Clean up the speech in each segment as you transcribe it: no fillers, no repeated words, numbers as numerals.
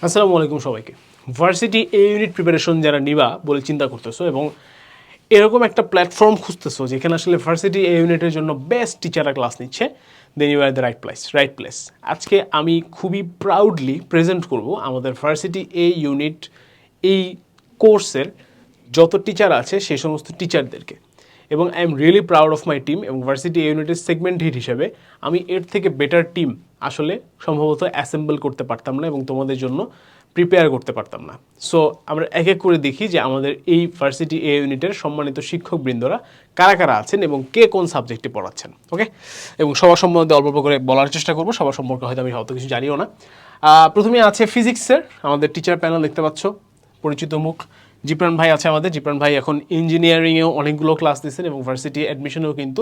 আসসালামু আলাইকুম সবাইকে। ভার্সিটি এ ইউনিট প্রিপারেশন যারা নিবা বলে চিন্তা করতেছো এবং এরকম একটা প্ল্যাটফর্ম খুঁজতেছো যেখানে আসলে ভার্সিটি এ ইউনিটের জন্য বেস্ট টিচাররা ক্লাস নিচ্ছে, then you are the right place. আজকে আমি খুবই প্রাউডলি প্রেজেন্ট করব আমাদের ভার্সিটি এ ইউনিট এই কোর্সের যত টিচার আছে সেই সমস্ত টিচারদেরকে, এবং I am really proud of my team. এবং ভার্সিটি ইউনিটের সেগমেন্ট হিট হিসেবে আমি এর থেকে বেটার টিম আসলে সম্ভবত অ্যাসেম্বল করতে পারতাম না এবং তোমাদের জন্য প্রিপেয়ার করতে পারতাম না। সো আমরা এক এক করে দেখি যে আমাদের এই ভার্সিটি এ ইউনিটের সম্মানিত শিক্ষকবৃন্দরা কারা কারা আছেন এবং কে কোন সাবজেক্টে পড়াচ্ছেন। ওকে, এবং সবার সম্বন্ধে অল্প করে বলার চেষ্টা করবো। সবার সম্পর্কে হয়তো আমি অত কিছু জানিও না। প্রথমে আছে ফিজিক্সের আমাদের টিচার প্যানেল, দেখতে পাচ্ছ পরিচিত মুখ জিপ্রান ভাই আছে আমাদের। জিপ্রান ভাই এখন ইঞ্জিনিয়ারিংয়েও অনেকগুলো ক্লাস দিচ্ছেন এবং ভার্সিটি অ্যাডমিশনেও কিন্তু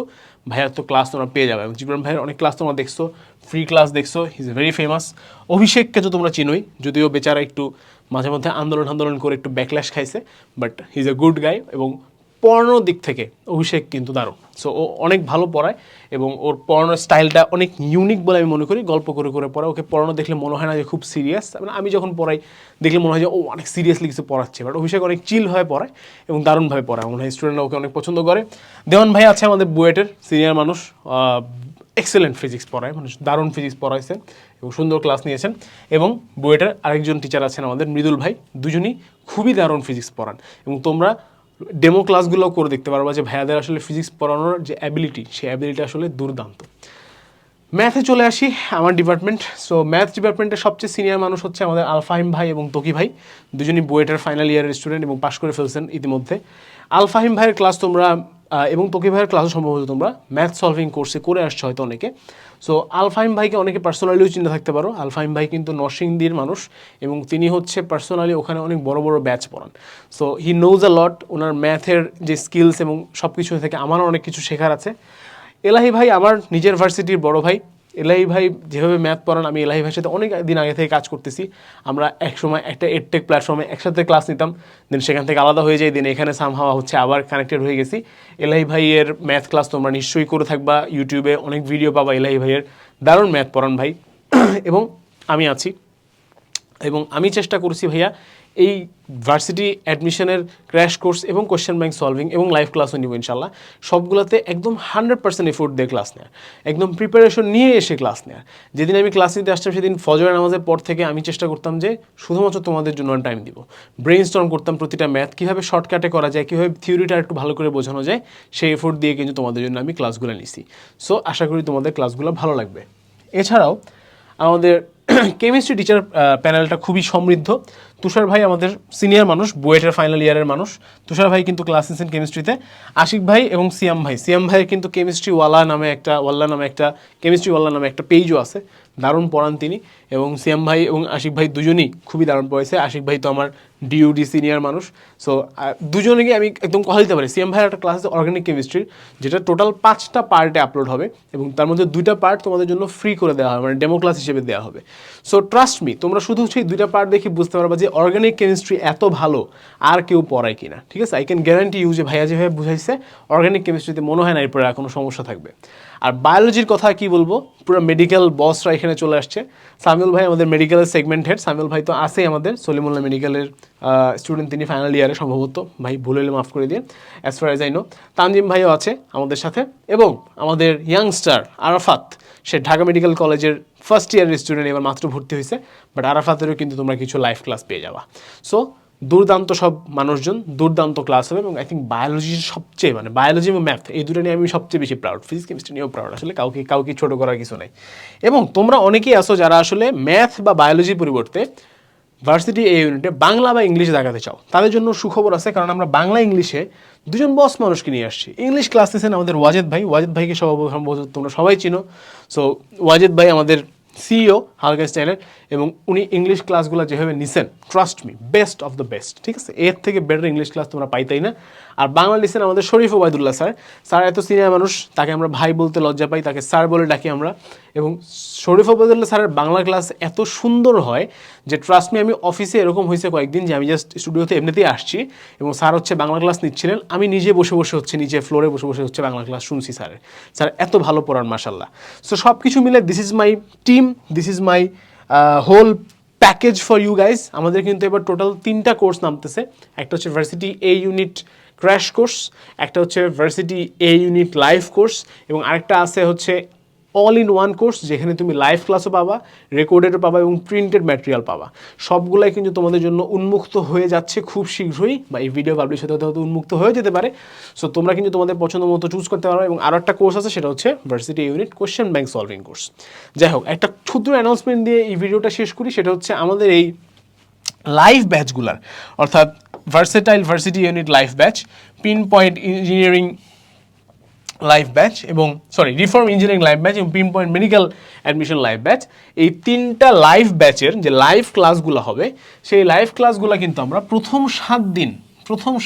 ভাইয়ার তো ক্লাস তোমরা পেয়ে যাবে। এবং জিপ্রান ভাইয়ের অনেক ক্লাস তোমরা দেখছো, ফ্রি ক্লাস দেখছো, হি ইজ ভেরি ফেমাস। অভিষেককে তো তোমরা চিনোই, যদিও বেচারা একটু মাঝে মধ্যে আন্দোলন করে একটু ব্যাকল্যাশ খাইছে, but he is a good guy. এবং পড়ানোর দিক থেকে অভিষেক কিন্তু দারুণ। সো ও অনেক ভালো পড়ায় এবং ওর পড়ানোর স্টাইলটা অনেক ইউনিক বলে আমি মনে করি। গল্প করে করে পড়ায়, ওকে পড়ানো দেখলে মনে হয় না যে খুব সিরিয়াস। মানে আমি যখন পড়াই দেখলে মনে হয় যে ও অনেক সিরিয়াসলি কিছু পড়াচ্ছে, বাট অভিষেক অনেক চিল হয়ে পড়ায় এবং দারুণভাবে পড়ায়। মনে হয় স্টুডেন্টরা ওকে অনেক পছন্দ করে। দেওয়ান ভাই আছে আমাদের বুয়েটের সিনিয়র মানুষ, এক্সেলেন্ট ফিজিক্স পড়ায়, মানে দারুণ ফিজিক্স পড়াইছেন এবং সুন্দর ক্লাস নিয়েছেন। এবং বুয়েটের আরেকজন টিচার আছেন আমাদের মৃদুল ভাই, দুজনই খুবই দারুণ ফিজিক্স পড়ান এবং তোমরা ডেমো ক্লাসগুলো করে দেখতে পারবা যে ভাইয়াদের আসলে ফিজিক্স পড়ানোর যে অ্যাবিলিটি, সেই অ্যাবিলিটি আসলে দুর্দান্ত। ম্যাথে চলে আসি, আমার ডিপার্টমেন্ট। সো ম্যাথ ডিপার্টমেন্টের সবচেয়ে সিনিয়র মানুষ হচ্ছে আমাদের আলফাহিম ভাই এবং তকি ভাই, দুজনই বুয়েটের ফাইনাল ইয়ারের স্টুডেন্ট এবং পাশ করে ফেলছেন ইতিমধ্যে। আলফাহিম ভাইয়ের ক্লাস তোমরা এবং তকি ভাইয়ের ক্লাসও সম্ভবত তোমরা ম্যাথ সলভিং কোর্সে করে আসছো হয়তো অনেকে। সো আলফাহিম ভাইকে অনেকে পার্সোনালিও চিন্তা থাকতে পারো। আলফাহিম ভাই কিন্তু নরসিংদীর মানুষ এবং তিনি হচ্ছে পার্সোনালি ওখানে অনেক বড় বড় ব্যাচ পড়ান। সো হি নোজ আ লট। ওনার ম্যাথের যে স্কিলস এবং সব কিছু থেকে আমারও অনেক কিছু শেখার আছে। এলাহি ভাই আমার নিজের ভার্সিটির বড় ভাই। এলাহি ভাই যেভাবে ম্যাথ পড়ান, আমি এলাহি ভাইয়ের সাথে অনেক দিন আগে থেকে কাজ করতেছি। আমরা একসময় একটা এডটেক প্ল্যাটফর্মে একসাথে ক্লাস নিতাম, দেন সেখান থেকে আলাদা হয়ে যাই, দেন এখানে সামহাওয়া হচ্ছে আবার কানেক্টেড হয়ে গেছি। এলাহি ভাইয়ের ম্যাথ ক্লাস তোমরা নিশ্চয়ই করে থাকবা, ইউটিউবে অনেক ভিডিও পাবা এলাহি ভাইয়ের। দারুণ ম্যাথ পড়ান ভাই। এবং আমি আছি এবং আমি চেষ্টা করছি ভাইয়া এই ভার্সিটি অ্যাডমিশনের ক্র্যাশ কোর্স এবং কোয়েশ্চেন ব্যাংক সলভিং এবং লাইভ ক্লাসও নিব ইনশাল্লাহ। সবগুলোতে একদম 100% এফোর্ট দিয়ে ক্লাস নেওয়ার, একদম প্রিপারেশন নিয়ে এসে ক্লাস নেওয়ার। যেদিন আমি ক্লাস নিতে আসতাম সেদিন ফজরের নামাজের পর থেকে আমি চেষ্টা করতাম যে শুধুমাত্র তোমাদের জন্য টাইম দিব। ব্রেইন স্টর্ম করতাম প্রতিটা ম্যাথ কীভাবে শর্টকাটে করা যায়, কীভাবে থিওরিটা একটু ভালো করে বোঝানো যায়, সেই এফোর্ট দিয়ে কিন্তু তোমাদের জন্য আমি ক্লাসগুলো নিছি। সো আশা করি তোমাদের ক্লাসগুলো ভালো লাগবে। এছাড়াও আমাদের কেমিস্ট্রি টিচার প্যানেলটা খুবই সমৃদ্ধ। তুষার ভাই আমাদের সিনিয়র মানুষ, বুয়েটের ফাইনাল ইয়ারের মানুষ। তুষার ভাই কিন্তু ক্লাস নিচ্ছেন কেমিস্ট্রিতে। আশিক ভাই এবং সিয়াম ভাইয়ের কিন্তু কেমিস্ট্রি ওয়াল্লা নামে একটা কেমিস্ট্রি ওয়াল্লা নামে একটা পেজও আছে, দারুণ পড়ান তিনি। এবং সিয়াম ভাই এবং আশিক ভাই দুজনই খুবই দারুণ পড়াইছে। আশিক ভাই তো আমার ডিউডি সিনিয়র মানুষ। সো দুজনকে আমি একদম কথা দিতে পারি। সিয়াম ভাইয়ের একটা ক্লাস আছে অর্গানিক কেমিস্ট্রির, যেটা টোটাল 5টা পার্টে আপলোড হবে এবং তার মধ্যে 2টা পার্ট তোমাদের জন্য ফ্রি করে দেওয়া হবে, মানে ডেমো ক্লাস হিসেবে দেওয়া হবে। সো ট্রাস্ট মি, তোমরা শুধু সেই 2টা পার্ট দেখে বুঝতে পারবা যে অর্গানিক কেমিস্ট্রি এত ভালো আর কেউ পড়ায় কিনা। ঠিক আছে, আই ক্যান গ্যারান্টি ইউ যে ভাইয়া যেভাবে বুঝাইছে অর্গানিক কেমিস্ট্রিতে মনে হয় না এরপরে আর কোনো সমস্যা থাকবে। আর বায়োলজির কথা কি বলবো, পুরো মেডিকেল বসরা এখানে চলে আসছে। সামিউল ভাই আমাদের মেডিকেলের সেগমেন্ট হেড। সামিউল ভাই তো আছেই আমাদের সলিমুল্লাহ মেডিকেলের স্টুডেন্ট, তিনি ফাইনাল ইয়ারে সম্ভবত, ভাই ভুল হলে মাফ করে দিন। As far as I know Tanzim ভাইও আছে আমাদের সাথে এবং আমাদের ইয়াংস্টার আরাফাত, সে ঢাকা মেডিকেল কলেজের ফার্স্ট ইয়ারের স্টুডেন্ট, এবার মাত্র ভর্তি হয়েছে। বাট আরাফাতেরও কিন্তু তোমরা কিছু লাইভ ক্লাস পেয়ে যাবা। সো দুর্দান্ত সব মানুষজন, দুর্দান্ত ক্লাস হবে। এবং আই থিঙ্ক বায়োলজির সবচেয়ে, মানে বায়োলজি এবং ম্যাথ এই দুটো নিয়ে আমি সবচেয়ে বেশি প্রাউড। ফিজিক্স কেমিস্ট্রি নিয়েও প্রাউড, আসলে কাউকে ছোটো করার কিছু নেই। এবং তোমরা অনেকেই আসো যারা আসলে ম্যাথ বা বায়োলজির পরিবর্তে ভার্সিটি এই ইউনিটে বাংলা বা ইংলিশ দেখাতে চাও, তাদের জন্য সুখবর আছে, কারণ আমরা বাংলা ইংলিশে দুজন বস মানুষকে নিয়ে আসছি। ইংলিশ ক্লাস নিয়েছেন আমাদের ওয়াজেদ ভাইকে সম্ভবত তোমরা সবাই চিনো। সো ওয়াজেদ ভাই আমাদের সিইও হালকা স্টাইলের, এবং উনি ইংলিশ ক্লাসগুলো যেভাবে নিছেন, trust me, best of the best. ঠিক আছে, এর থেকে বেটার ইংলিশ ক্লাস তোমরা পাইতাই না। আর বাংলা নিছেন আমাদের শরীফ ওবায়দুল্লাহ স্যার এত সিনিয়র মানুষ, তাকে আমরা ভাই বলতে লজ্জা পাই, তাকে স্যার বলে ডাকি আমরা। এবং শরীফ ওবায়দুল্লাহ স্যারের বাংলা ক্লাস এত সুন্দর হয় যে ট্রাস্ট মি, আমি অফিসে এরকম হয়েছে কয়েকদিন যে আমি জাস্ট স্টুডিওতে এমনিতেই আসছি এবং স্যার হচ্ছে বাংলা ক্লাস নিচ্ছিলেন, আমি নিজে বসে হচ্ছে নিচে ফ্লোরে বসে হচ্ছে বাংলা ক্লাস শুনছি স্যার এত ভালো পড়ান মাশাল্লাহ। সো সব কিছু মিলে this is my team, this is my whole package for you guys. আমাদের কিন্তু এবার টোটাল 3টা কোর্স নামতেছে। একটা হচ্ছে varsity A unit crash course, একটা হচ্ছে varsity A unit live course, এবং আরেকটা আছে হচ্ছে অল ইন ওয়ান কোর্স, যেখানে তুমি লাইভ ক্লাসও পাবা, রেকর্ডেডও পাবা এবং প্রিন্টেড ম্যাটেরিয়াল পাবা। সবগুলাই কিন্তু তোমাদের জন্য উন্মুক্ত হয়ে যাচ্ছে খুব শীঘ্রই, বা এই ভিডিও পাবলিশ হতে হতে হতে উন্মুক্ত হয়ে যেতে পারে। সো তোমরা কিন্তু তোমাদের পছন্দ মতো চুজ করতে পারো। এবং আরও একটা কোর্স আছে, সেটা হচ্ছে varsity unit question bank solving course. যাই হোক, একটা ক্ষুদ্র অ্যানাউন্সমেন্ট দিয়ে এই ভিডিওটা শেষ করি। সেটা হচ্ছে আমাদের এই লাইভ ব্যাচগুলার, অর্থাৎ versatile varsity unit live batch, pin point engineering live batch এবং রিফর্ম ইঞ্জিনিয়ারিং লাইভ ব্যাচ এবং pin point medical admission live batch, এই 3টা লাইভ ব্যাচের যে লাইভ ক্লাসগুলো হবে, সেই লাইভ ক্লাসগুলো কিন্তু আমরা প্রথম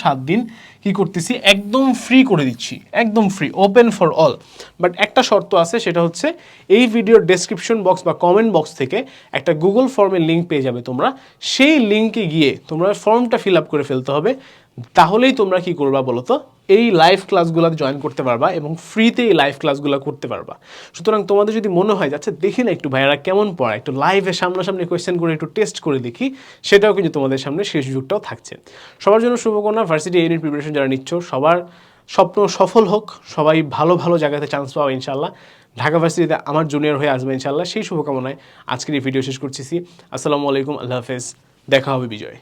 7 দিন কি করতেছি, একদম ফ্রি করে দিচ্ছি, একদম free, open for all. But একটা শর্ত আছে, সেটা হচ্ছে এই ভিডিওর ডেসক্রিপশন বক্স বা কমেন্ট বক্স থেকে একটা গুগল ফর্মের লিঙ্ক পেয়ে যাবে তোমরা। সেই লিঙ্কে গিয়ে তোমরা ফর্মটা ফিল আপ করে ফেলতে হবে। তাহলেই তোমরা কি করবা বলো তো, এই লাইভ ক্লাসগুলো জয়েন করতে পারবা এবং ফ্রিতে এই লাইভ ক্লাসগুলো করতে পারবা। সুতরাং তোমাদের যদি মনে হয় যাচ্ছে দেখি না একটু ভাইয়ারা কেমন পড়ায়, একটু লাইভে সামনাসামনি কোয়েশ্চেন করে একটু টেস্ট করে দেখি, সেটাও কিন্তু তোমাদের সামনে সেই সুযোগটাও থাকছে। সবার জন্য শুভকামনা। ভার্সিটি ইউনিট প্রিপারেশন যারা নিচ্ছ, সবার স্বপ্ন সফল হোক, সবাই ভালো ভালো জায়গাতে চান্স পাও ইনশাল্লাহ। ঢাকা ভার্সিটিতে আমার জুনিয়র হয়ে আসবে ইনশাল্লাহ, সেই শুভকামনায় আজকের এই ভিডিও শেষ করছি। আসসালামু আলাইকুম, আল্লাহ হাফেজ, দেখা হবে বিজয়।